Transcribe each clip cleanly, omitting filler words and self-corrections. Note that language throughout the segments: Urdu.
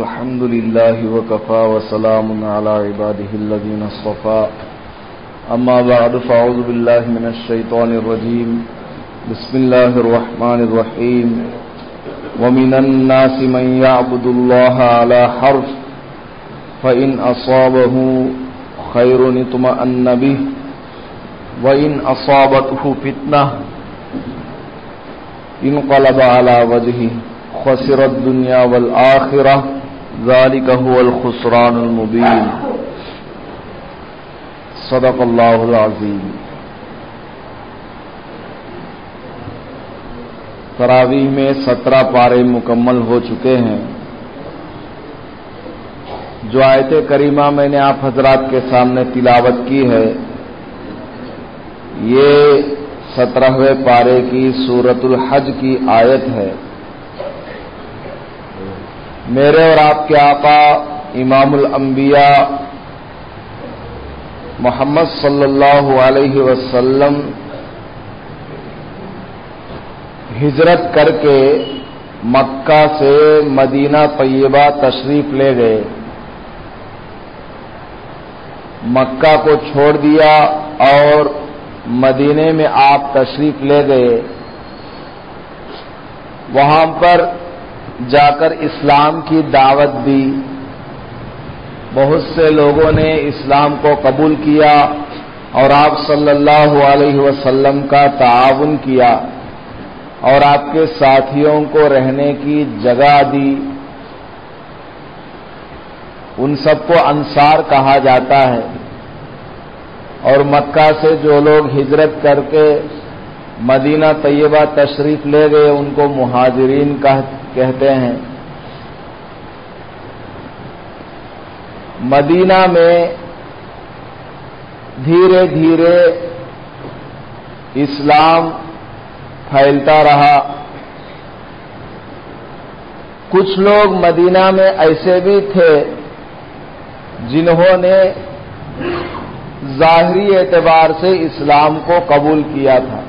الحمد لله وكفى وسلام على عباده الذين اصطفى أما بعد فأعوذ بالله من الشيطان الرجيم بسم الله الرحمن الرحيم ومن الناس من يعبد الله على حرف فإن أصابه خير اطمأن به وإن أصابته فتنة انقلب على وجهه خسر الدنيا والآخرة ذلك هو الخسران المبين صدق اللہ العظیم. تراویح میں 17 پارے مکمل ہو چکے ہیں. جو آیت کریمہ میں نے آپ حضرات کے سامنے تلاوت کی ہے یہ 17ویں پارے کی سورۃ الحج کی آیت ہے. میرے اور آپ کے آقا امام الانبیاء محمد صلی اللہ علیہ وسلم ہجرت کر کے مکہ سے مدینہ طیبہ تشریف لے گئے. مکہ کو چھوڑ دیا اور مدینے میں آپ تشریف لے گئے. وہاں پر جا کر اسلام کی دعوت دی. بہت سے لوگوں نے اسلام کو قبول کیا اور آپ صلی اللہ علیہ وسلم کا تعاون کیا اور آپ کے ساتھیوں کو رہنے کی جگہ دی. ان سب کو انصار کہا جاتا ہے. اور مکہ سے جو لوگ ہجرت کر کے مدینہ طیبہ تشریف لے گئے ان کو مہاجرین کہتے ہیں. مدینہ میں دھیرے دھیرے اسلام پھیلتا رہا. کچھ لوگ مدینہ میں ایسے بھی تھے جنہوں نے ظاہری اعتبار سے اسلام کو قبول کیا تھا.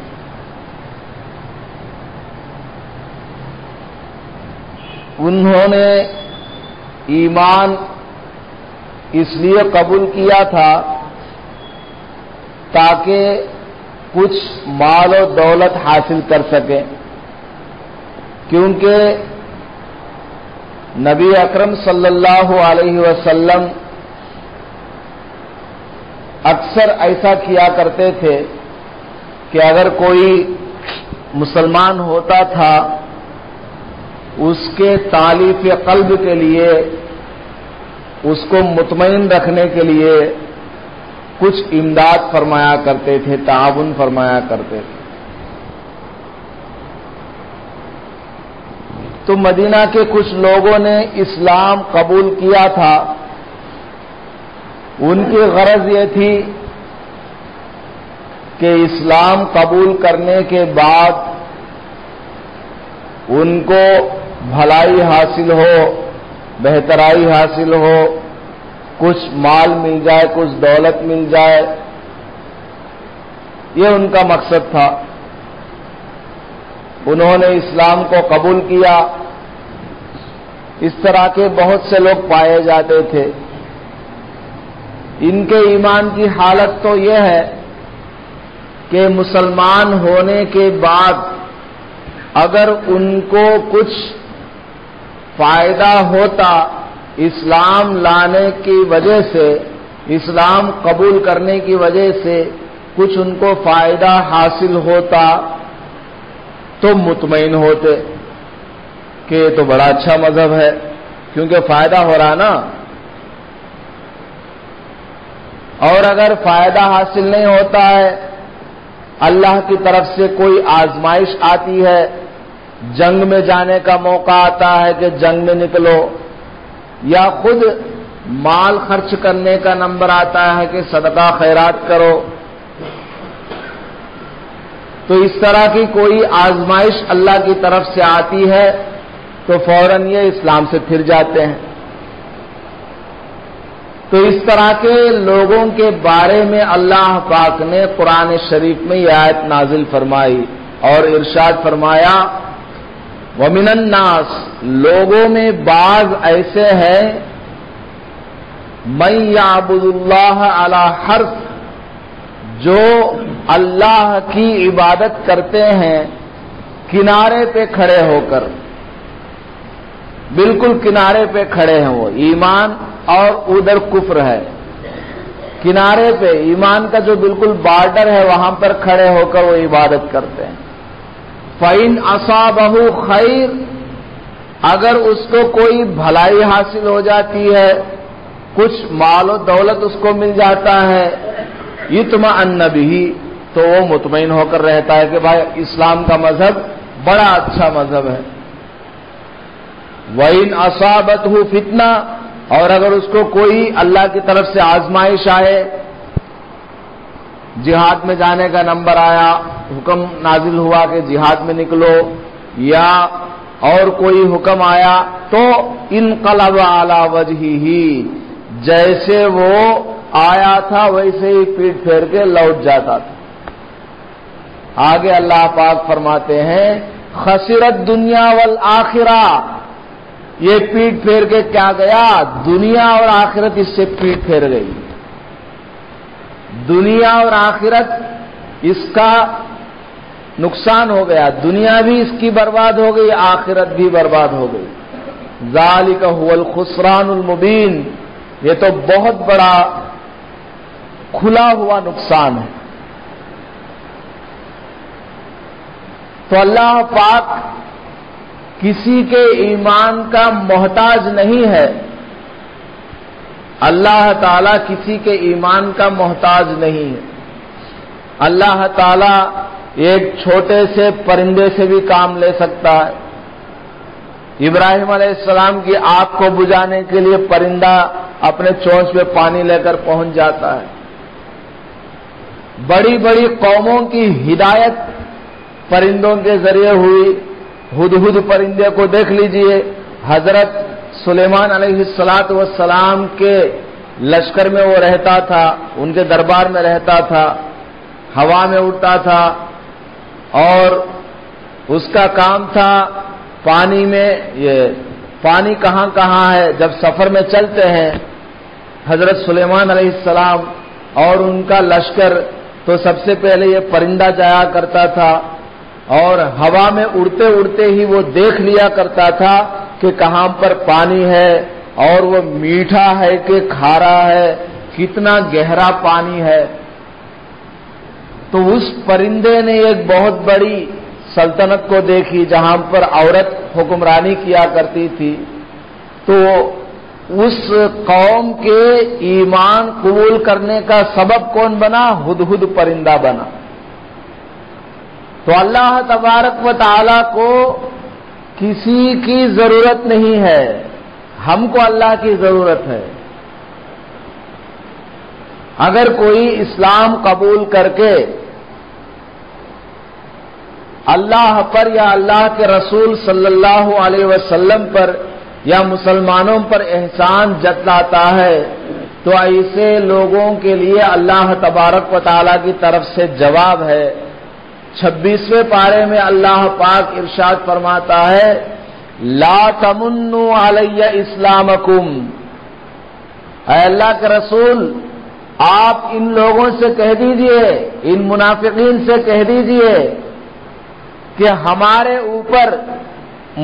انہوں نے ایمان اس لیے قبول کیا تھا تاکہ کچھ مال و دولت حاصل کر سکیں، کیونکہ نبی اکرم صلی اللہ علیہ وسلم اکثر ایسا کیا کرتے تھے کہ اگر کوئی مسلمان ہوتا تھا اس کے تالیف قلب کے لیے اس کو مطمئن رکھنے کے لیے کچھ امداد فرمایا کرتے تھے، تعاون فرمایا کرتے تھے. تو مدینہ کے کچھ لوگوں نے اسلام قبول کیا تھا. ان کی غرض یہ تھی کہ اسلام قبول کرنے کے بعد ان کو بھلائی حاصل ہو، بہترائی حاصل ہو، کچھ مال مل جائے، کچھ دولت مل جائے. یہ ان کا مقصد تھا. انہوں نے اسلام کو قبول کیا. اس طرح کے بہت سے لوگ پائے جاتے تھے. ان کے ایمان کی حالت تو یہ ہے کہ مسلمان ہونے کے بعد اگر ان کو کچھ فائدہ ہوتا اسلام لانے کی وجہ سے، اسلام قبول کرنے کی وجہ سے کچھ ان کو فائدہ حاصل ہوتا تو مطمئن ہوتے کہ یہ تو بڑا اچھا مذہب ہے کیونکہ فائدہ ہو رہا نا. اور اگر فائدہ حاصل نہیں ہوتا ہے، اللہ کی طرف سے کوئی آزمائش آتی ہے، جنگ میں جانے کا موقع آتا ہے کہ جنگ میں نکلو، یا خود مال خرچ کرنے کا نمبر آتا ہے کہ صدقہ خیرات کرو، تو اس طرح کی کوئی آزمائش اللہ کی طرف سے آتی ہے تو فوراً یہ اسلام سے پھر جاتے ہیں. تو اس طرح کے لوگوں کے بارے میں اللہ پاک نے قرآن شریف میں یہ آیت نازل فرمائی اور ارشاد فرمایا ومن الناس، لوگوں میں بعض ایسے ہیں، من یعبد اللہ علی حرف، جو اللہ کی عبادت کرتے ہیں کنارے پہ کھڑے ہو کر، بالکل کنارے پہ کھڑے ہیں، وہ ایمان اور ادھر کفر ہے، کنارے پہ ایمان کا جو بالکل بارڈر ہے وہاں پر کھڑے ہو کر وہ عبادت کرتے ہیں۔ فَإِنْ أَصَابَهُ خَيْرٌ، اگر اس کو کوئی بھلائی حاصل ہو جاتی ہے، کچھ مال و دولت اس کو مل جاتا ہے، اطمأن بِهِ، تو وہ مطمئن ہو کر رہتا ہے کہ بھائی اسلام کا مذہب بڑا اچھا مذہب ہے۔ وَإِنْ أَصَابَتْهُ فِتْنَةٌ، اور اگر اس کو کوئی اللہ کی طرف سے آزمائش آئے، جہاد میں جانے کا نمبر آیا، حکم نازل ہوا کہ جہاد میں نکلو، یا اور کوئی حکم آیا، تو انقلب علی وجہہ، جیسے وہ آیا تھا ویسے ہی پیٹ پھیر کے لوٹ جاتا تھا۔ آگے اللہ پاک فرماتے ہیں خسرت دنیا والآخرہ، یہ پیٹ پھیر کے کیا گیا؟ دنیا اور آخرت اس سے پیٹ پھیر گئی، دنیا اور آخرت اس کا نقصان ہو گیا، دنیا بھی اس کی برباد ہو گئی، آخرت بھی برباد ہو گئی۔ ذالک هو الخسران المبین، یہ تو بہت بڑا کھلا ہوا نقصان ہے۔ تو اللہ پاک کسی کے ایمان کا محتاج نہیں ہے، اللہ تعالیٰ کسی کے ایمان کا محتاج نہیں ہے۔ اللہ تعالیٰ ایک چھوٹے سے پرندے سے بھی کام لے سکتا ہے۔ ابراہیم علیہ السلام کی آگ کو بجھانے کے لیے پرندہ اپنے چونچ پہ پانی لے کر پہنچ جاتا ہے۔ بڑی بڑی قوموں کی ہدایت پرندوں کے ذریعے ہوئی۔ ہدہد پرندے کو دیکھ لیجئے، حضرت سلیمان علیہ السلام کے لشکر میں وہ رہتا تھا، ان کے دربار میں رہتا تھا، ہوا میں اڑتا تھا، اور اس کا کام تھا پانی میں، یہ پانی کہاں کہاں ہے، جب سفر میں چلتے ہیں حضرت سلیمان علیہ السلام اور ان کا لشکر، تو سب سے پہلے یہ پرندہ جایا کرتا تھا، اور ہوا میں اڑتے اڑتے ہی وہ دیکھ لیا کرتا تھا کہ کہاں پر پانی ہے، اور وہ میٹھا ہے کہ کھارا ہے، کتنا گہرا پانی ہے۔ تو اس پرندے نے ایک بہت بڑی سلطنت کو دیکھی جہاں پر عورت حکمرانی کیا کرتی تھی، تو اس قوم کے ایمان قبول کرنے کا سبب کون بنا؟ ہدہد پرندہ بنا۔ تو اللہ تبارک و تعالی کو کسی کی ضرورت نہیں ہے، ہم کو اللہ کی ضرورت ہے۔ اگر کوئی اسلام قبول کر کے اللہ پر یا اللہ کے رسول صلی اللہ علیہ وسلم پر یا مسلمانوں پر احسان جتلاتا ہے، تو ایسے لوگوں کے لیے اللہ تبارک و تعالی کی طرف سے جواب ہے۔ 26ویں پارے میں اللہ پاک ارشاد فرماتا ہے لا تمنوا علی اسلامکم، اے اللہ کے رسول آپ ان لوگوں سے کہہ دیجئے، ان منافقین سے کہہ دیجئے کہ ہمارے اوپر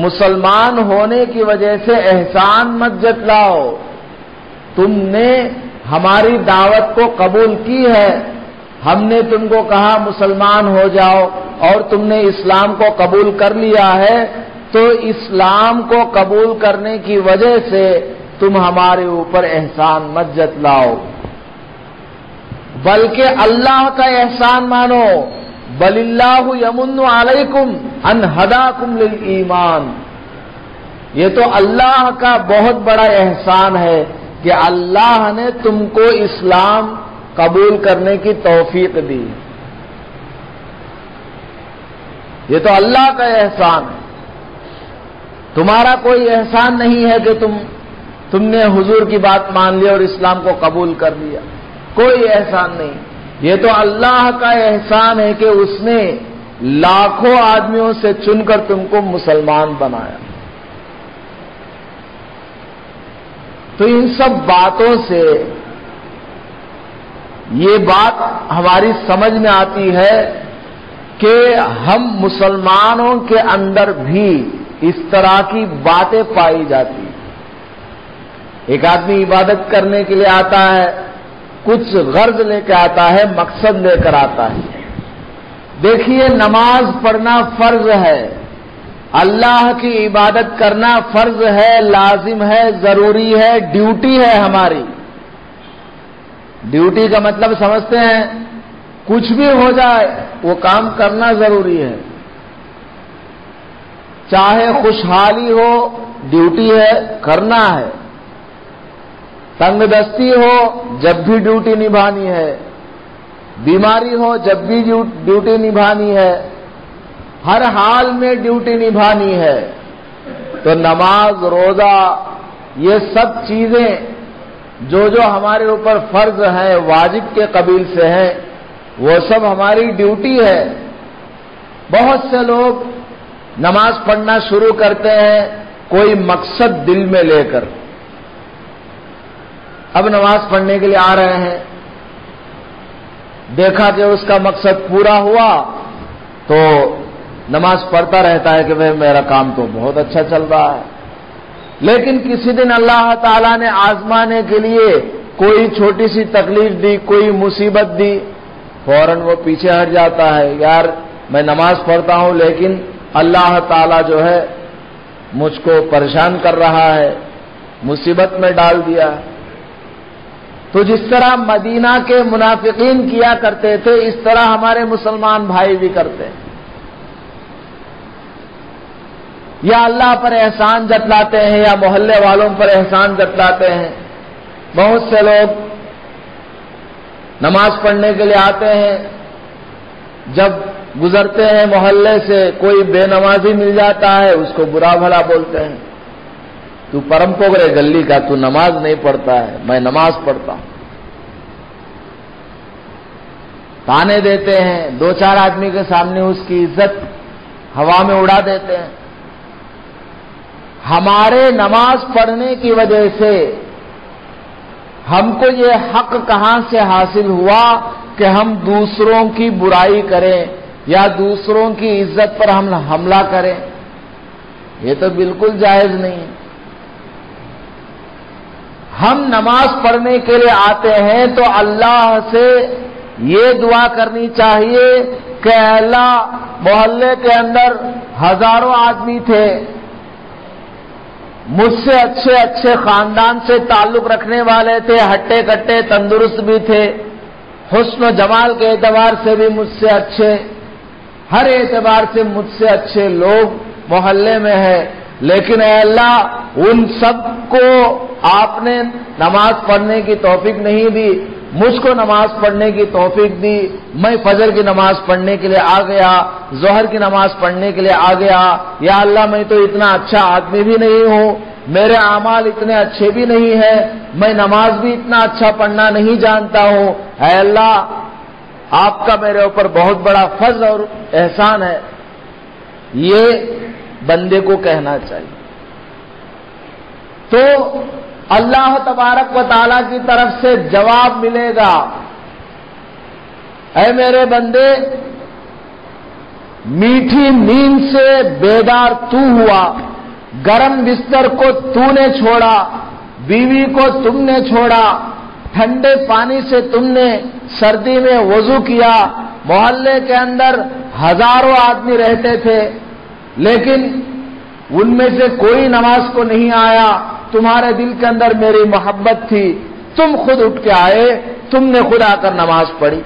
مسلمان ہونے کی وجہ سے احسان مت جتلاؤ، تم نے ہماری دعوت کو قبول کی ہے، ہم نے تم کو کہا مسلمان ہو جاؤ اور تم نے اسلام کو قبول کر لیا ہے، تو اسلام کو قبول کرنے کی وجہ سے تم ہمارے اوپر احسان مت جتلاؤ، بلکہ اللہ کا احسان مانو۔ بل اللہ یمن علیکم ان ہداکم للایمان، یہ تو اللہ کا بہت بڑا احسان ہے کہ اللہ نے تم کو اسلام قبول کرنے کی توفیق دی، یہ تو اللہ کا احسان ہے، تمہارا کوئی احسان نہیں ہے کہ تم نے حضور کی بات مان لی اور اسلام کو قبول کر لیا، کوئی احسان نہیں، یہ تو اللہ کا احسان ہے کہ اس نے لاکھوں آدمیوں سے چن کر تم کو مسلمان بنایا. تو ان سب باتوں سے یہ بات ہماری سمجھ میں آتی ہے کہ ہم مسلمانوں کے اندر بھی اس طرح کی باتیں پائی جاتی ہیں. ایک آدمی عبادت کرنے کے لیے آتا ہے، کچھ غرض لے کے آتا ہے، مقصد لے کر آتا ہے. دیکھیے، نماز پڑھنا فرض ہے، اللہ کی عبادت کرنا فرض ہے، لازم ہے، ضروری ہے، ڈیوٹی ہے ہماری. ڈیوٹی کا مطلب سمجھتے ہیں؟ کچھ بھی ہو جائے وہ کام کرنا ضروری ہے. چاہے خوشحالی ہو ڈیوٹی ہے، کرنا ہے. تنگ دستی ہو جب بھی ڈیوٹی نبھانی ہے. بیماری ہو جب بھی ڈیوٹی نبھانی ہے. ہر حال میں ڈیوٹی نبھانی ہے. تو نماز، روزہ، یہ سب چیزیں جو ہمارے اوپر فرض ہیں، واجب کے قبیل سے ہیں، وہ سب ہماری ڈیوٹی ہے. بہت سے لوگ نماز پڑھنا شروع کرتے ہیں کوئی مقصد دل میں لے کر. اب نماز پڑھنے کے لیے آ رہے ہیں، دیکھا کہ اس کا مقصد پورا ہوا تو نماز پڑھتا رہتا ہے کہ بھئی میرا کام تو بہت اچھا چل رہا ہے. لیکن کسی دن اللہ تعالیٰ نے آزمانے کے لیے کوئی چھوٹی سی تکلیف دی، کوئی مصیبت دی، فوراً وہ پیچھے ہٹ جاتا ہے. یار میں نماز پڑھتا ہوں لیکن اللہ تعالیٰ جو ہے مجھ کو پریشان کر رہا ہے، مصیبت میں ڈال دیا. تو جس طرح مدینہ کے منافقین کیا کرتے تھے، اس طرح ہمارے مسلمان بھائی بھی کرتے ہیں. یا اللہ پر احسان جتلاتے ہیں یا محلے والوں پر احسان جتلاتے ہیں. بہت سے لوگ نماز پڑھنے کے لیے آتے ہیں، جب گزرتے ہیں محلے سے کوئی بے نمازی مل جاتا ہے، اس کو برا بھلا بولتے ہیں. تو پرم پوگرے گلی کا، تو نماز نہیں پڑھتا ہے، میں نماز پڑھتا ہوں. تانے دیتے ہیں، دو چار آدمی کے سامنے اس کی عزت ہوا میں اڑا دیتے ہیں. ہمارے نماز پڑھنے کی وجہ سے ہم کو یہ حق کہاں سے حاصل ہوا کہ ہم دوسروں کی برائی کریں یا دوسروں کی عزت پر ہم حملہ کریں؟ یہ تو بالکل جائز نہیں ہے. ہم نماز پڑھنے کے لیے آتے ہیں تو اللہ سے یہ دعا کرنی چاہیے کہ اللہ، محلے کے اندر ہزاروں آدمی تھے، مجھ سے اچھے اچھے خاندان سے تعلق رکھنے والے تھے، ہٹے کٹے تندرست بھی تھے، حسن و جمال کے اعتبار سے بھی مجھ سے اچھے، ہر اعتبار سے مجھ سے اچھے لوگ محلے میں ہیں. لیکن اے اللہ، ان سب کو آپ نے نماز پڑھنے کی توفیق نہیں دی، مجھ کو نماز پڑھنے کی توفیق دی. میں فجر کی نماز پڑھنے کے لیے آ گیا، ظہر کی نماز پڑھنے کے لیے آ گیا. یا اللہ، میں تو اتنا اچھا آدمی بھی نہیں ہوں، میرے اعمال اتنے اچھے بھی نہیں ہیں، میں نماز بھی اتنا اچھا پڑھنا نہیں جانتا ہوں. اے اللہ، آپ کا میرے اوپر بہت بڑا فضل اور احسان ہے. یہ بندے کو کہنا چاہیے. تو اللہ تبارک و تعالیٰ کی طرف سے جواب ملے گا، اے میرے بندے، میٹھی نیند سے بیدار تو ہوا، گرم بستر کو تو نے چھوڑا، بیوی کو تم نے چھوڑا، ٹھنڈے پانی سے تم نے سردی میں وضو کیا. محلے کے اندر ہزاروں آدمی رہتے تھے لیکن ان میں سے کوئی نماز کو نہیں آیا. تمہارے دل کے اندر میری محبت تھی، تم خود اٹھ کے آئے، تم نے خود آ کر نماز پڑھی.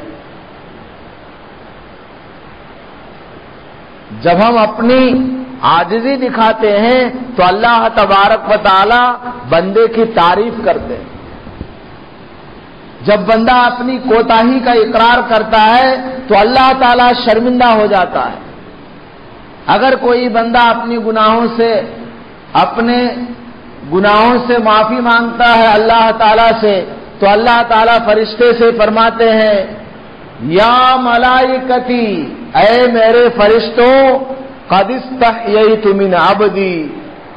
جب ہم اپنی عاجزی دکھاتے ہیں تو اللہ تبارک و تعالی بندے کی تعریف کرتے ہیں. جب بندہ اپنی کوتاہی کا اقرار کرتا ہے تو اللہ تعالی شرمندہ ہو جاتا ہے. اگر کوئی بندہ اپنے گناہوں سے معافی مانگتا ہے اللہ تعالیٰ سے تو اللہ تعالیٰ فرشتے سے فرماتے ہیں، یا ملائکتی اے میرے فرشتوں قد استحییت من عبدی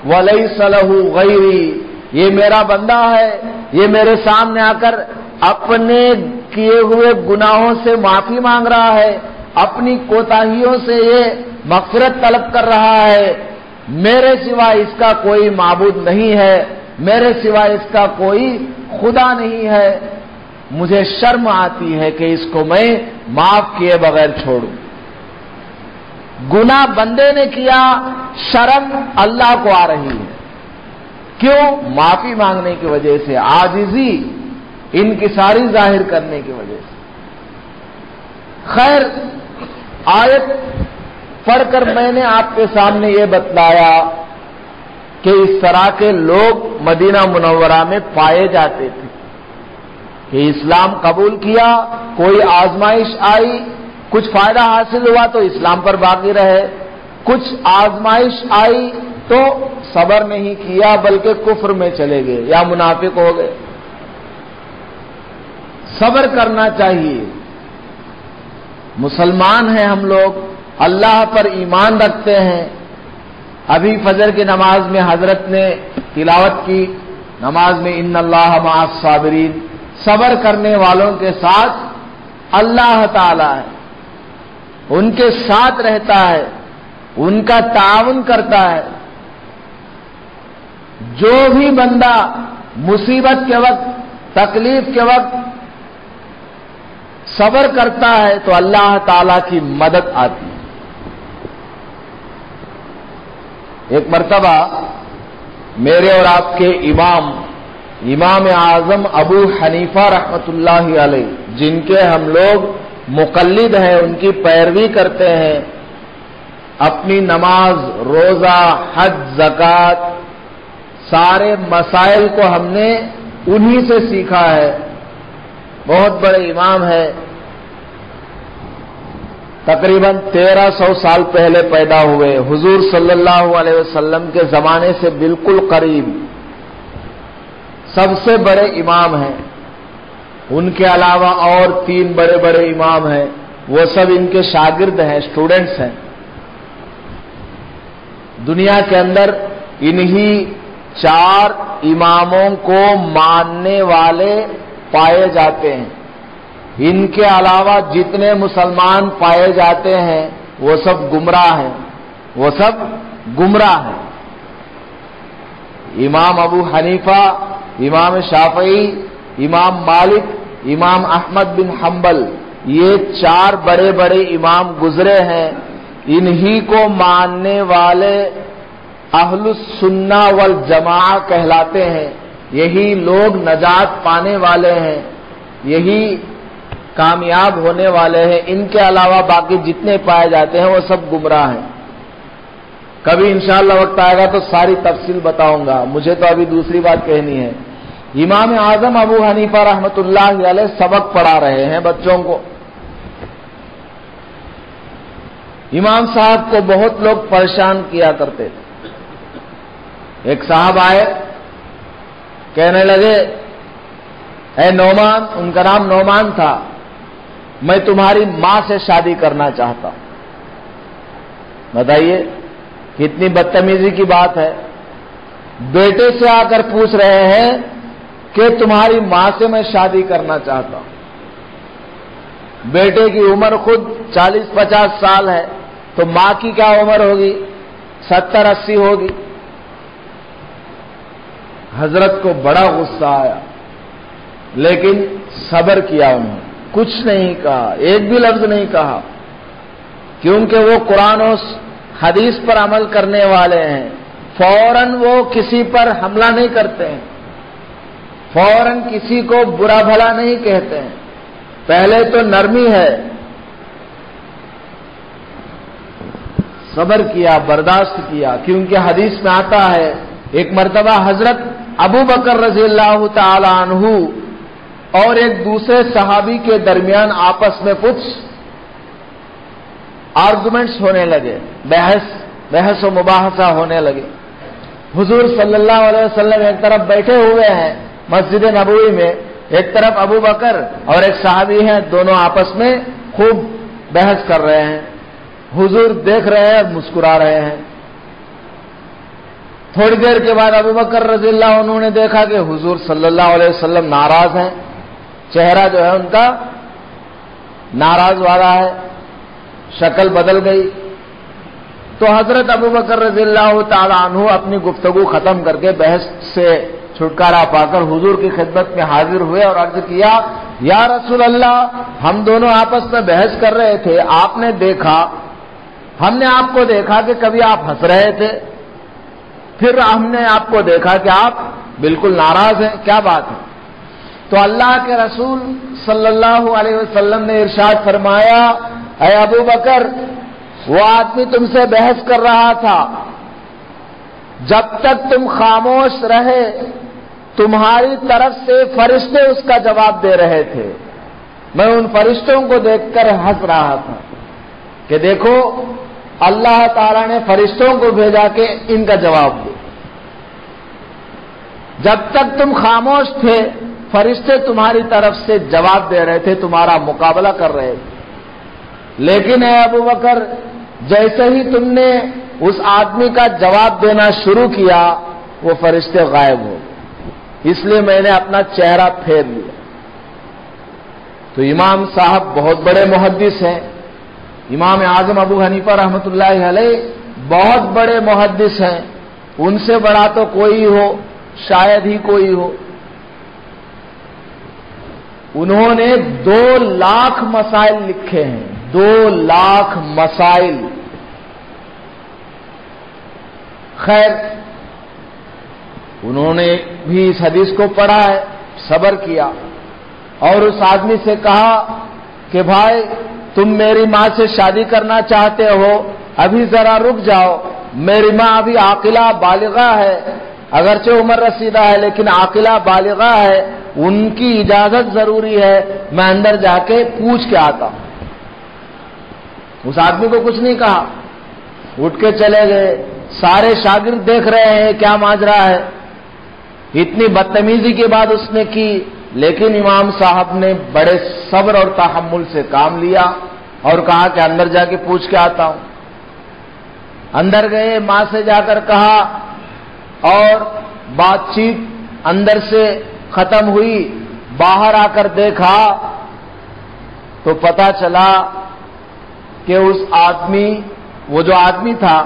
ولیس لہ غیری، یہ میرا بندہ ہے، یہ میرے سامنے آ کر اپنے کیے ہوئے گناہوں سے معافی مانگ رہا ہے، اپنی کوتاہیوں سے یہ مغفرت طلب کر رہا ہے، میرے سوا اس کا کوئی معبود نہیں ہے، میرے سوا اس کا کوئی خدا نہیں ہے، مجھے شرم آتی ہے کہ اس کو میں معاف کیے بغیر چھوڑوں۔ گناہ بندے نے کیا، شرم اللہ کو آ رہی ہے، کیوں؟ معافی مانگنے کی وجہ سے، عاجزی انکساری ظاہر کرنے کی وجہ سے۔ خیر، آیت پڑھ کر میں نے آپ کے سامنے یہ بتلایا کہ اس طرح کے لوگ مدینہ منورہ میں پائے جاتے تھے کہ اسلام قبول کیا، کوئی آزمائش آئی، کچھ فائدہ حاصل ہوا تو اسلام پر باقی رہے، کچھ آزمائش آئی تو صبر نہیں کیا بلکہ کفر میں چلے گئے یا منافق ہو گئے۔ صبر کرنا چاہیے، مسلمان ہیں ہم لوگ، اللہ پر ایمان رکھتے ہیں۔ ابھی فجر کی نماز میں حضرت نے تلاوت کی، نماز میں ان اللہ مع الصابرین، صبر کرنے والوں کے ساتھ اللہ تعالی ہے، ان کے ساتھ رہتا ہے، ان کا تعاون کرتا ہے۔ جو بھی بندہ مصیبت کے وقت، تکلیف کے وقت صبر کرتا ہے تو اللہ تعالی کی مدد آتی ہے۔ ایک مرتبہ میرے اور آپ کے امام اعظم ابو حنیفہ رحمۃ اللہ علیہ، جن کے ہم لوگ مقلد ہیں، ان کی پیروی کرتے ہیں، اپنی نماز، روزہ، حج، زکوٰۃ، سارے مسائل کو ہم نے انہی سے سیکھا ہے، بہت بڑے امام ہے، تقریباً 1300 سال پہلے پیدا ہوئے، حضور صلی اللہ علیہ وسلم کے زمانے سے بالکل قریب، سب سے بڑے امام ہیں۔ ان کے علاوہ اور 3 بڑے بڑے امام ہیں، وہ سب ان کے شاگرد ہیں، اسٹوڈنٹس ہیں۔ دنیا کے اندر انہی 4 اماموں کو ماننے والے پائے جاتے ہیں، ان کے علاوہ جتنے مسلمان پائے جاتے ہیں وہ سب گمراہ ہیں، وہ سب گمراہ ہیں۔ امام ابو حنیفہ، امام شافعی، امام مالک، امام احمد بن حنبل، یہ 4 بڑے بڑے امام گزرے ہیں، انہی کو ماننے والے اہل السنہ والجماعہ کہلاتے ہیں، یہی لوگ نجات پانے والے ہیں، یہی کامیاب ہونے والے ہیں۔ ان کے علاوہ باقی جتنے پائے جاتے ہیں وہ سب گمراہ ہیں۔ کبھی انشاءاللہ وقت آئے گا تو ساری تفصیل بتاؤں گا، مجھے تو ابھی دوسری بات کہنی ہے۔ امام اعظم ابو حنیفہ رحمۃ اللہ علیہ سبق پڑھا رہے ہیں بچوں کو۔ امام صاحب کو بہت لوگ پریشان کیا کرتے تھے۔ ایک صاحب آئے، کہنے لگے، اے نعمان، ان کا نام نعمان تھا، میں تمہاری ماں سے شادی کرنا چاہتا ہوں۔ بتائیے کتنی بدتمیزی کی بات ہے، بیٹے سے آ کر پوچھ رہے ہیں کہ تمہاری ماں سے میں شادی کرنا چاہتا ہوں۔ بیٹے کی عمر خود 40-50 سال ہے تو ماں کی کیا عمر ہوگی؟ 70-80 ہوگی۔ حضرت کو بڑا غصہ آیا، لیکن صبر کیا، انہوں نے کچھ نہیں کہا، ایک بھی لفظ نہیں کہا، کیونکہ وہ قرآن و حدیث پر عمل کرنے والے ہیں۔ فوراً وہ کسی پر حملہ نہیں کرتے ہیں، فوراً کسی کو برا بھلا نہیں کہتے ہیں، پہلے تو نرمی ہے۔ صبر کیا، برداشت کیا، کیونکہ حدیث میں آتا ہے ایک مرتبہ حضرت ابو بکر رضی اللہ تعالی عنہ اور ایک دوسرے صحابی کے درمیان آپس میں کچھ آرگومنٹس ہونے لگے، بحث و مباحثہ ہونے لگے۔ حضور صلی اللہ علیہ وسلم ایک طرف بیٹھے ہوئے ہیں مسجد نبوی میں، ایک طرف ابو بکر اور ایک صحابی ہیں، دونوں آپس میں خوب بحث کر رہے ہیں۔ حضور دیکھ رہے ہیں اور مسکرا رہے ہیں. تھوڑی دیر کے بعد ابو بکر رضی اللہ عنہ نے دیکھا کہ حضور صلی اللہ علیہ وسلم ناراض ہیں، چہرہ جو ہے ان کا ناراض والا ہے، شکل بدل گئی. تو حضرت ابو بکر رضی اللہ تعالی عنہ اپنی گفتگو ختم کر کے بحث سے چھٹکارا پا کر حضور کی خدمت میں حاضر ہوئے اور عرض کیا، یا رسول اللہ، ہم دونوں آپس میں بحث کر رہے تھے، آپ نے دیکھا، ہم نے آپ کو دیکھا کہ کبھی آپ ہنس رہے تھے، پھر ہم نے آپ کو دیکھا کہ آپ بالکل ناراض ہیں، کیا بات ہے؟ تو اللہ کے رسول صلی اللہ علیہ وسلم نے ارشاد فرمایا، اے ابو بکر، وہ آدمی تم سے بحث کر رہا تھا، جب تک تم خاموش رہے تمہاری طرف سے فرشتے اس کا جواب دے رہے تھے. میں ان فرشتوں کو دیکھ کر ہنس رہا تھا کہ دیکھو اللہ تعالیٰ نے فرشتوں کو بھیجا کہ ان کا جواب دو. جب تک تم خاموش تھے فرشتے تمہاری طرف سے جواب دے رہے تھے، تمہارا مقابلہ کر رہے تھے. لیکن اے ابو بکر، جیسے ہی تم نے اس آدمی کا جواب دینا شروع کیا وہ فرشتے غائب ہو، اس لیے میں نے اپنا چہرہ پھیر لیا. تو امام صاحب بہت بڑے محدث ہیں، امام اعظم ابو حنیفہ رحمۃ اللہ علیہ بہت بڑے محدث ہیں، ان سے بڑا تو کوئی ہو، شاید ہی کوئی ہو. انہوں نے 2,00,000 مسائل لکھے ہیں، 2,00,000 مسائل. خیر، انہوں نے بھی اس حدیث کو پڑھا ہے، صبر کیا اور اس آدمی سے کہا کہ بھائی تم میری ماں سے شادی کرنا چاہتے ہو، ابھی ذرا رک جاؤ، میری ماں ابھی عاقلہ بالغہ ہے، اگرچہ عمر رسیدہ ہے لیکن عاقلہ بالغہ ہے، ان کی اجازت ضروری ہے، میں اندر جا کے پوچھ کے آتا ہوں. اس آدمی کو کچھ نہیں کہا، اٹھ کے چلے گئے. سارے شاگرد دیکھ رہے ہیں کیا ماجرا ہے، اتنی بدتمیزی کے بعد اس نے کی، لیکن امام صاحب نے بڑے صبر اور تحمل سے کام لیا اور کہا کہ اندر جا کے پوچھ کے آتا ہوں. اندر گئے، ماں سے جا کر کہا اور بات چیت اندر سے ختم ہوئی. باہر آ کر دیکھا تو پتا چلا کہ اس آدمی، وہ جو آدمی تھا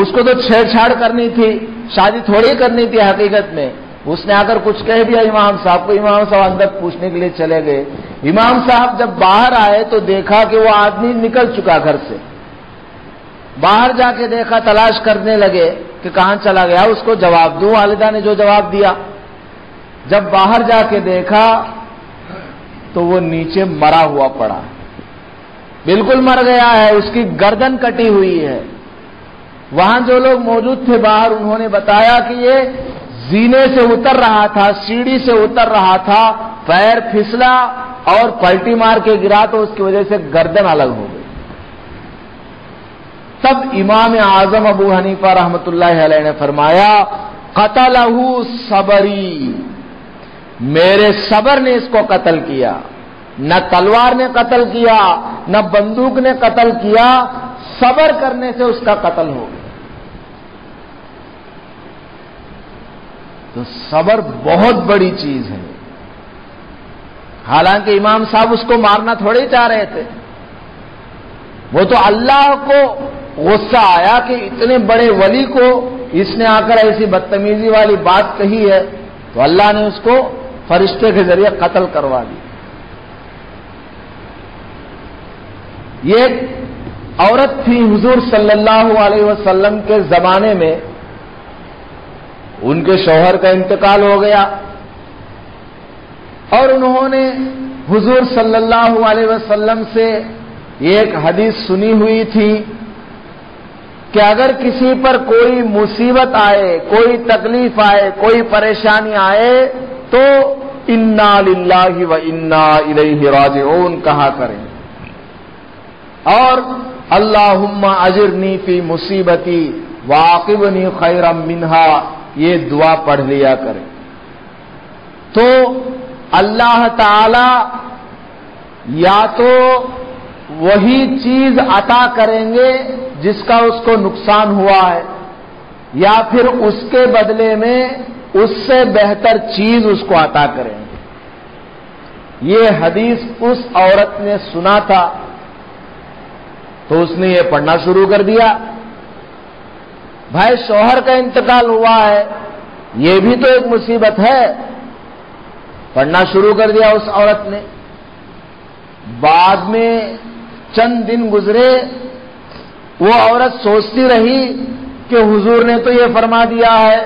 اس کو تو چھیڑ چھاڑ کرنی تھی، شادی تھوڑی کرنی تھی. حقیقت میں اس نے آ کر کچھ کہہ دیا امام صاحب کو. امام صاحب اندر پوچھنے کے لیے چلے گئے. امام صاحب جب باہر آئے تو دیکھا کہ وہ آدمی نکل چکا گھر سے. باہر جا کے دیکھا، تلاش کرنے لگے کہ کہاں چلا گیا، اس کو جواب دوں. والدہ نے جو جواب دیا، جب باہر جا کے دیکھا تو وہ نیچے مرا ہوا پڑا، بالکل مر گیا ہے، اس کی گردن کٹی ہوئی ہے. وہاں جو لوگ موجود تھے باہر، انہوں نے بتایا کہ یہ زینے سے اتر رہا تھا، سیڑھی سے اتر رہا تھا، پیر پھسلا اور پلٹی مار کے گرا تو اس کی وجہ سے گردن الگ ہو گئی. تب امام اعظم ابو حنیفہ رحمۃ اللہ علیہ نے فرمایا، قتلہ صبری، میرے صبر نے اس کو قتل کیا. نہ تلوار نے قتل کیا، نہ بندوق نے قتل کیا، صبر کرنے سے اس کا قتل ہو گیا. تو صبر بہت بڑی چیز ہے. حالانکہ امام صاحب اس کو مارنا تھوڑے ہی چاہ رہے تھے، وہ تو اللہ کو غصہ آیا کہ اتنے بڑے ولی کو اس نے آ کر ایسی بدتمیزی والی بات کہی ہے، تو اللہ نے اس کو فرشتے کے ذریعے قتل کروا دی. یہ ایک عورت تھی حضور صلی اللہ علیہ وسلم کے زمانے میں، ان کے شوہر کا انتقال ہو گیا اور انہوں نے حضور صلی اللہ علیہ وسلم سے ایک حدیث سنی ہوئی تھی کہ اگر کسی پر کوئی مصیبت آئے، کوئی تکلیف آئے، کوئی پریشانی آئے تو انا للہ و انا الیہ راجعون کہا کریں، اور اللہم اجرنی فی مصیبتی وعاقبنی خیرا منہا یہ دعا پڑھ لیا کریں. تو اللہ تعالی یا تو وہی چیز عطا کریں گے جس کا اس کو نقصان ہوا ہے، یا پھر اس کے بدلے میں اس سے بہتر چیز اس کو عطا کریں گے۔ یہ حدیث اس عورت نے سنا تھا تو اس نے یہ پڑھنا شروع کر دیا۔ بھائی شوہر کا انتقال ہوا ہے، یہ بھی تو ایک مصیبت ہے۔ پڑھنا شروع کر دیا اس عورت نے۔ بعد میں چند دن گزرے، وہ عورت سوچتی رہی کہ حضور نے تو یہ فرما دیا ہے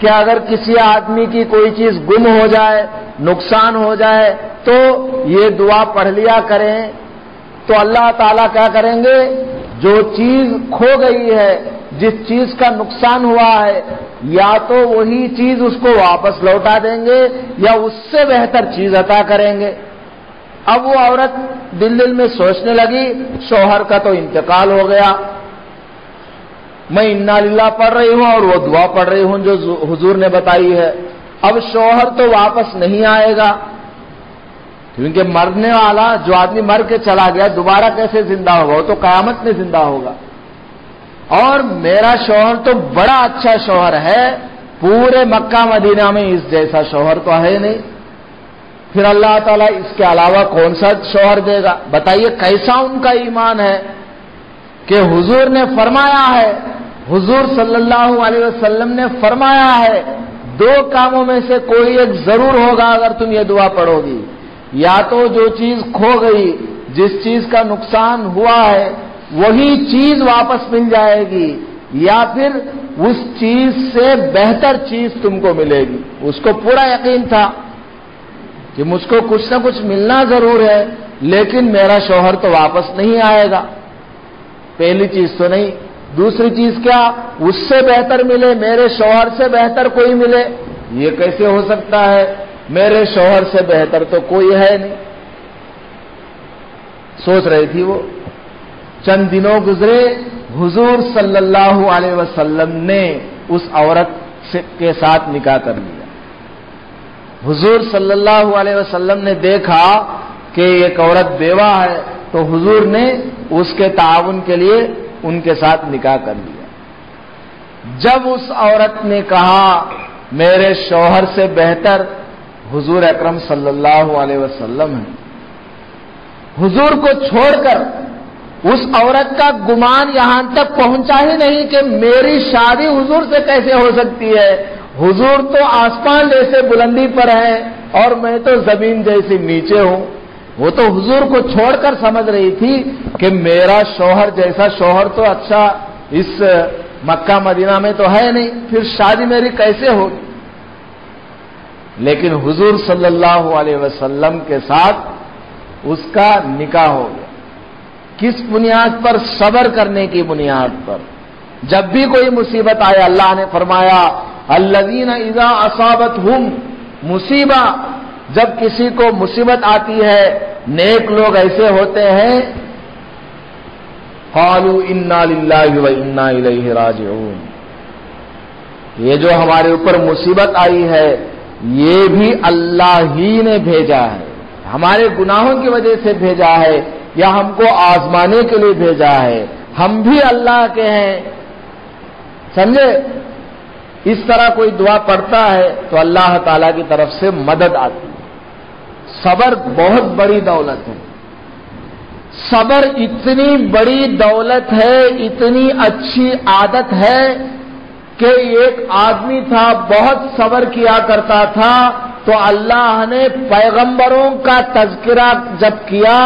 کہ اگر کسی آدمی کی کوئی چیز گم ہو جائے، نقصان ہو جائے تو یہ دعا پڑھ لیا کریں، تو اللہ تعالیٰ کیا کریں گے؟ جو چیز کھو گئی ہے، جس چیز کا نقصان ہوا ہے، یا تو وہی چیز اس کو واپس لوٹا دیں گے یا اس سے بہتر چیز عطا کریں گے۔ اب وہ عورت دل میں سوچنے لگی، شوہر کا تو انتقال ہو گیا، میں انا للہ پڑھ رہی ہوں اور وہ دعا پڑھ رہی ہوں جو حضور نے بتائی ہے، اب شوہر تو واپس نہیں آئے گا، کیونکہ مرنے والا جو آدمی مر کے چلا گیا دوبارہ کیسے زندہ ہوگا؟ وہ تو قیامت میں زندہ ہوگا، اور میرا شوہر تو بڑا اچھا شوہر ہے، پورے مکہ مدینہ میں اس جیسا شوہر تو ہے نہیں، پھر اللہ تعالیٰ اس کے علاوہ کون سا شوہر دے گا؟ بتائیے کیسا ان کا ایمان ہے کہ حضور نے فرمایا ہے، حضور صلی اللہ علیہ وسلم نے فرمایا ہے، دو کاموں میں سے کوئی ایک ضرور ہوگا اگر تم یہ دعا پڑھو گی، یا تو جو چیز کھو گئی، جس چیز کا نقصان ہوا ہے وہی چیز واپس مل جائے گی، یا پھر اس چیز سے بہتر چیز تم کو ملے گی۔ اس کو پورا یقین تھا کہ مجھ کو کچھ نہ کچھ ملنا ضرور ہے، لیکن میرا شوہر تو واپس نہیں آئے گا، پہلی چیز تو نہیں، دوسری چیز کیا؟ اس سے بہتر ملے، میرے شوہر سے بہتر کوئی ملے، یہ کیسے ہو سکتا ہے؟ میرے شوہر سے بہتر تو کوئی ہے نہیں۔ سوچ رہی تھی وہ۔ چند دنوں گزرے، حضور صلی اللہ علیہ وسلم نے اس عورت کے ساتھ نکاح کر لیا۔ حضور صلی اللہ علیہ وسلم نے دیکھا کہ ایک عورت بیوہ ہے، تو حضور نے اس کے تعاون کے لیے ان کے ساتھ نکاح کر لیا۔ جب اس عورت نے کہا میرے شوہر سے بہتر حضور اکرم صلی اللہ علیہ وسلم ہے، حضور کو چھوڑ کر اس عورت کا گمان یہاں تک پہنچا ہی نہیں کہ میری شادی حضور سے کیسے ہو سکتی ہے، حضور تو آسمان جیسے بلندی پر ہے اور میں تو زمین جیسی نیچے ہوں۔ وہ تو حضور کو چھوڑ کر سمجھ رہی تھی کہ میرا شوہر جیسا شوہر تو اچھا اس مکہ مدینہ میں تو ہے نہیں، پھر شادی میری کیسے ہوگی؟ لیکن حضور صلی اللہ علیہ وسلم کے ساتھ اس کا نکاح ہو گیا۔ کس بنیاد پر؟ صبر کرنے کی بنیاد پر۔ جب بھی کوئی مصیبت آئے، اللہ نے فرمایا الذین اذا اصابتہم مصیبہ، جب کسی کو مصیبت آتی ہے، نیک لوگ ایسے ہوتے ہیں قالوا انا للہ و انا الیہ راجعون، یہ جو ہمارے اوپر مصیبت آئی ہے یہ بھی اللہ ہی نے بھیجا ہے، ہمارے گناہوں کی وجہ سے بھیجا ہے یا ہم کو آزمانے کے لیے بھیجا ہے، ہم بھی اللہ کے ہیں، سمجھے؟ اس طرح کوئی دعا پڑھتا ہے تو اللہ تعالی کی طرف سے مدد آتی ہے۔ صبر بہت بڑی دولت ہے، صبر اتنی بڑی دولت ہے، اتنی اچھی عادت ہے کہ ایک آدمی تھا بہت صبر کیا کرتا تھا، تو اللہ نے پیغمبروں کا تذکرہ جب کیا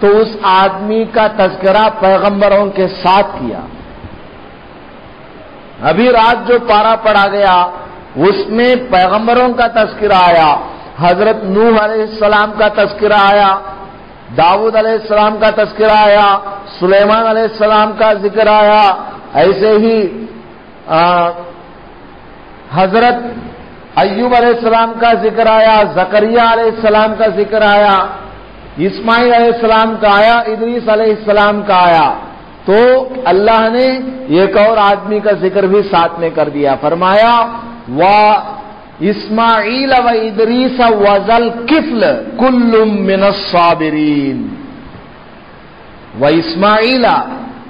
تو اس آدمی کا تذکرہ پیغمبروں کے ساتھ کیا۔ ابھی رات جو پارا پڑا گیا اس میں پیغمبروں کا تذکرہ آیا، حضرت نوح علیہ السلام کا تذکرہ آیا، داؤد علیہ السلام کا تذکرہ آیا، سلیمان علیہ السلام کا ذکر آیا، ایسے ہی حضرت ایوب علیہ السلام کا ذکر آیا، زکریا علیہ السلام کا ذکر آیا، اسماعیل علیہ السلام کا آیا، ادریس علیہ السلام کا آیا، تو اللہ نے ایک اور آدمی کا ذکر بھی ساتھ میں کر دیا، فرمایا اسماعیل و ادریس و ذل کفل کل من الصابرین، و اسماعیلا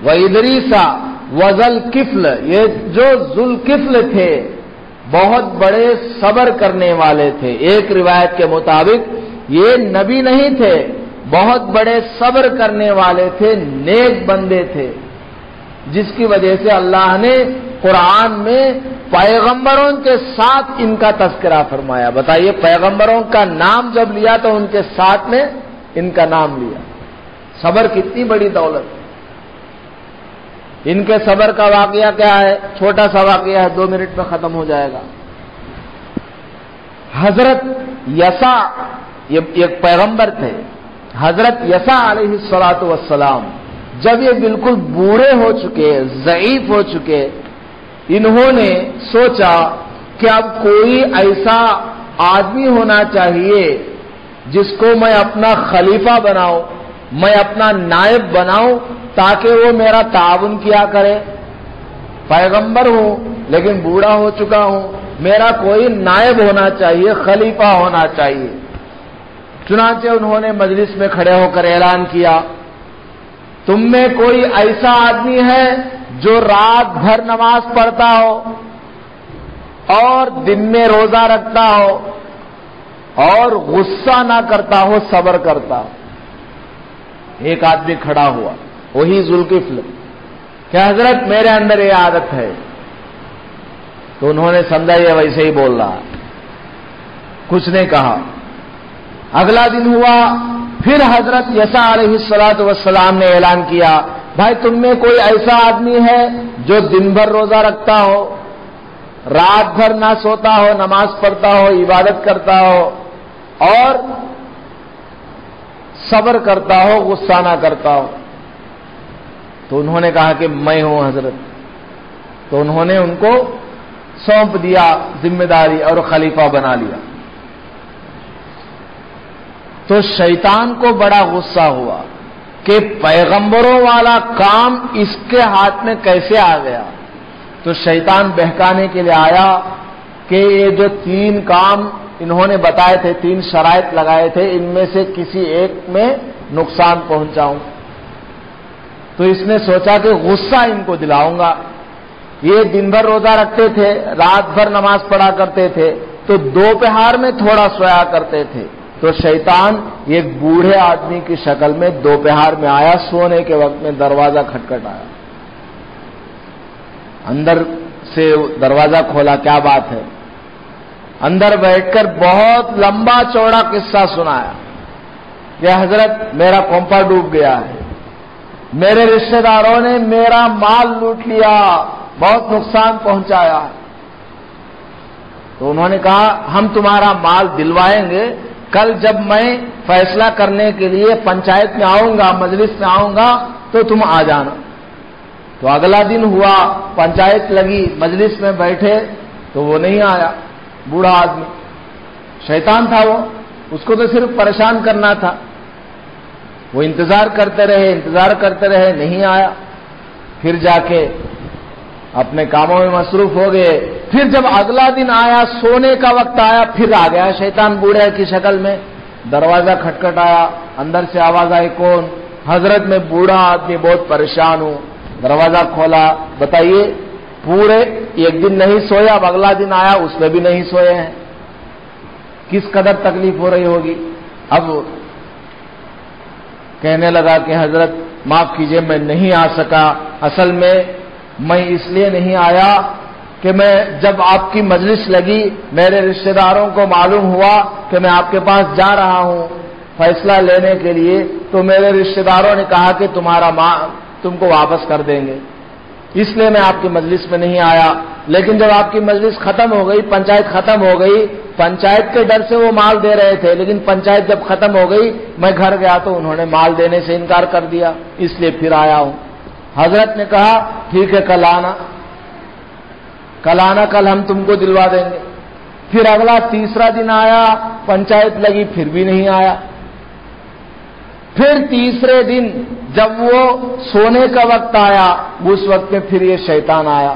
و ادریسا و ذوالکفل، یہ جو ذوالکفل تھے بہت بڑے صبر کرنے والے تھے. ایک روایت کے مطابق یہ نبی نہیں تھے، بہت بڑے صبر کرنے والے تھے، نیک بندے تھے، جس کی وجہ سے اللہ نے قرآن میں پیغمبروں کے ساتھ ان کا تذکرہ فرمایا. بتائیے، پیغمبروں کا نام جب لیا تو ان کے ساتھ میں ان کا نام لیا. صبر کتنی بڑی دولت. ان کے صبر کا واقعہ کیا ہے؟ چھوٹا سا واقعہ ہے، 2 منٹ میں ختم ہو جائے گا. حضرت یسع، یہ ایک پیغمبر تھے، حضرت یسع علیہ الصلوۃ والسلام جب یہ بالکل بوڑھے ہو چکے، ضعیف ہو چکے، انہوں نے سوچا کہ اب کوئی ایسا آدمی ہونا چاہیے جس کو میں اپنا خلیفہ بناؤں، میں اپنا نائب بناؤں، تاکہ وہ میرا تعاون کیا کرے. پیغمبر ہوں لیکن بوڑھا ہو چکا ہوں، میرا کوئی نائب ہونا چاہیے، خلیفہ ہونا چاہیے. چنانچہ انہوں نے مجلس میں کھڑے ہو کر اعلان کیا، تم میں کوئی ایسا آدمی ہے جو رات بھر نماز پڑھتا ہو اور دن میں روزہ رکھتا ہو اور غصہ نہ کرتا ہو، صبر کرتا ہو. ایک آدمی کھڑا ہوا، وہی ذوالکفل، کہ حضرت میرے اندر یہ عادت ہے. تو انہوں نے سمجھا یہ ویسے ہی بول رہا، کچھ نہیں کہا. اگلا دن ہوا، پھر حضرت یسع علیہ الصلوۃ والسلام نے اعلان کیا، بھائی تم میں کوئی ایسا آدمی ہے جو دن بھر روزہ رکھتا ہو، رات بھر نہ سوتا ہو، نماز پڑھتا ہو، عبادت کرتا ہو اور صبر کرتا ہو، غصہ نہ کرتا ہو. تو انہوں نے کہا کہ میں ہوں حضرت. تو انہوں نے ان کو سونپ دیا ذمہ داری اور خلیفہ بنا لیا. تو شیطان کو بڑا غصہ ہوا کہ پیغمبروں والا کام اس کے ہاتھ میں کیسے آ گیا. تو شیطان بہکانے کے لیے آیا کہ یہ جو 3 کام انہوں نے بتائے تھے، 3 شرائط لگائے تھے، ان میں سے کسی ایک میں نقصان پہنچاؤں. تو اس نے سوچا کہ غصہ ان کو دلاؤں گا. یہ دن بھر روزہ رکھتے تھے، رات بھر نماز پڑھا کرتے تھے، تو دوپہر میں تھوڑا سویا کرتے تھے. تو شیطان ایک بوڑھے آدمی کی شکل میں دوپہر میں آیا، سونے کے وقت میں دروازہ کھٹکھٹایا. اندر سے دروازہ کھولا، کیا بات ہے؟ اندر بیٹھ کر بہت لمبا چوڑا قصہ سنایا کہ حضرت میرا کھوپڑا ڈوب گیا ہے، میرے رشتہ داروں نے میرا مال لوٹ لیا، بہت نقصان پہنچایا. تو انہوں نے کہا ہم تمہارا مال دلوائیں گے، کل جب میں فیصلہ کرنے کے لیے پنچایت میں آؤں گا، مجلس میں آؤں گا تو تم آ جانا. تو اگلا دن ہوا، پنچایت لگی، مجلس میں بیٹھے تو وہ نہیں آیا. بوڑھا آدمی، شیطان تھا وہ، اس کو تو صرف پریشان کرنا تھا. وہ انتظار کرتے رہے، نہیں آیا. پھر جا کے اپنے کاموں میں مصروف ہو گئے. پھر جب اگلا دن آیا، سونے کا وقت آیا، پھر آ گیا شیطان بوڑھے کی شکل میں. دروازہ کھٹکھٹایا، اندر سے آواز آئی، کون؟ حضرت میں بوڑھا آدمی بہت پریشان ہوں. دروازہ کھولا، بتائیے پورے 1 دن نہیں سویا، اب اگلا دن آیا اس میں بھی نہیں سوئے ہیں، کس قدر تکلیف ہو رہی ہوگی. اب کہنے لگا کہ حضرت معاف کیجئے میں نہیں آ سکا، اصل میں اس لیے نہیں آیا کہ میں جب آپ کی مجلس لگی، میرے رشتہ داروں کو معلوم ہوا کہ میں آپ کے پاس جا رہا ہوں فیصلہ لینے کے لیے، تو میرے رشتہ داروں نے کہا کہ تم کو واپس کر دیں گے، اس لیے میں آپ کی مجلس میں نہیں آیا. لیکن جب آپ کی مجلس ختم ہو گئی، پنچایت ختم ہو گئی، پنچایت کے ڈر سے وہ مال دے رہے تھے، لیکن پنچایت جب ختم ہو گئی، میں گھر گیا تو انہوں نے مال دینے سے انکار کر دیا، اس لیے پھر آیا ہوں. حضرت نے کہا ٹھیک ہے، کل آنا، کل ہم تم کو دلوا دیں گے. پھر اگلا 3 دن آیا، پنچایت لگی، پھر بھی نہیں آیا. پھر 3 دن جب وہ سونے کا وقت آیا، اس وقت میں پھر یہ شیطان آیا.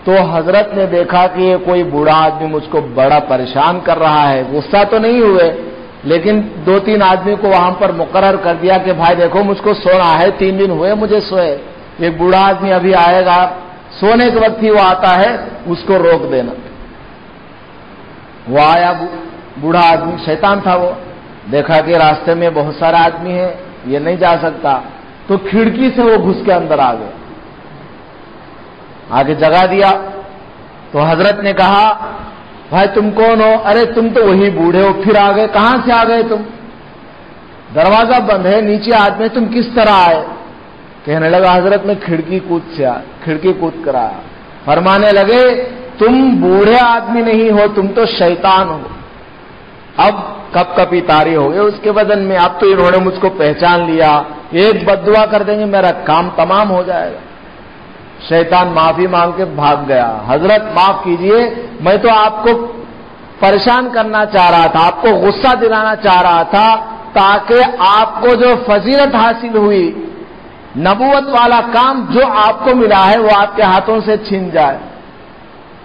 تو حضرت نے دیکھا کہ یہ کوئی بوڑھا آدمی مجھ کو بڑا پریشان کر رہا ہے. غصہ تو نہیں ہوئے لیکن 2-3 آدمی کو وہاں پر مقرر کر دیا کہ بھائی دیکھو مجھ کو سونا ہے، 3 دن ہوئے مجھے سوئے، ایک بوڑھا آدمی ابھی آئے گا، سونے کے وقت ہی وہ آتا ہے، اس کو روک دینا۔ وہ آیا بوڑھا آدمی، شیطان تھا وہ، دیکھا کہ راستے میں بہت سارا آدمی ہے، یہ نہیں جا سکتا، تو کھڑکی سے وہ گھس کے اندر آ گیا، آگے جگہ دیا۔ تو حضرت نے کہا بھائی تم کون ہو؟ ارے تم تو وہی بوڑھے ہو، پھر آ گئے، کہاں سے آ گئے تم؟ دروازہ بند ہے، نیچے آدمی، تم کس طرح آئے؟ کہنے لگا حضرت میں کھڑکی کود کر آیا۔ فرمانے لگے تم بوڑھے آدمی نہیں ہو، تم تو شیطان ہو۔ اب کپ کپی طاری ہو گئے اس کے بدن میں، اب تو انہوں نے مجھ کو پہچان لیا، ایک بددعا کر دیں گے میرا کام تمام ہو جائے گا۔ شیطان معافی مانگ کے بھاگ گیا۔ حضرت معاف کیجئے، میں تو آپ کو پریشان کرنا چاہ رہا تھا، آپ کو غصہ دلانا چاہ رہا تھا، تاکہ آپ کو جو فضیلت حاصل ہوئی، نبوت والا کام جو آپ کو ملا ہے وہ آپ کے ہاتھوں سے چھن جائے،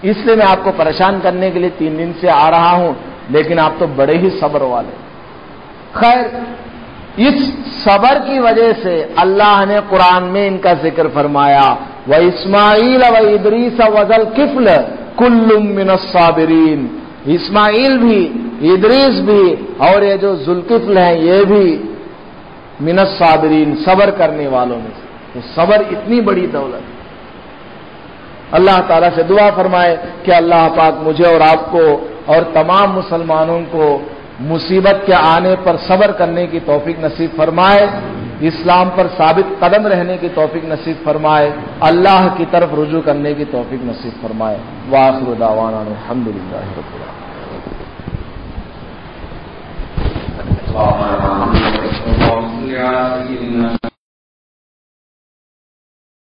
اس لیے میں آپ کو پریشان کرنے کے لیے 3 دن سے آ رہا ہوں، لیکن آپ تو بڑے ہی صبر والے۔ خیر، اس صبر کی وجہ سے اللہ نے قرآن میں ان کا ذکر فرمایا، وَإِسْمَاعِيلَ وَإِدْرِيسَ وَذَا الْكِفْلِ كُلٌّ مِّنَ الصَّابِرِينَ، اسماعیل بھی، ادریس بھی، اور یہ جو ذوالکفل ہیں یہ بھی من الصابرین، صبر کرنے والوں میں سے۔ تو صبر اتنی بڑی دولت۔ اللہ تعالیٰ سے دعا فرمائے کہ اللہ پاک مجھے اور آپ کو اور تمام مسلمانوں کو مصیبت کے آنے پر صبر کرنے کی توفیق نصیب فرمائے، اسلام پر ثابت قدم رہنے کی توفیق نصیب فرمائے، اللہ کی طرف رجوع کرنے کی توفیق نصیب فرمائے۔ وآخر دعوانا الحمدللہ رب العالمین۔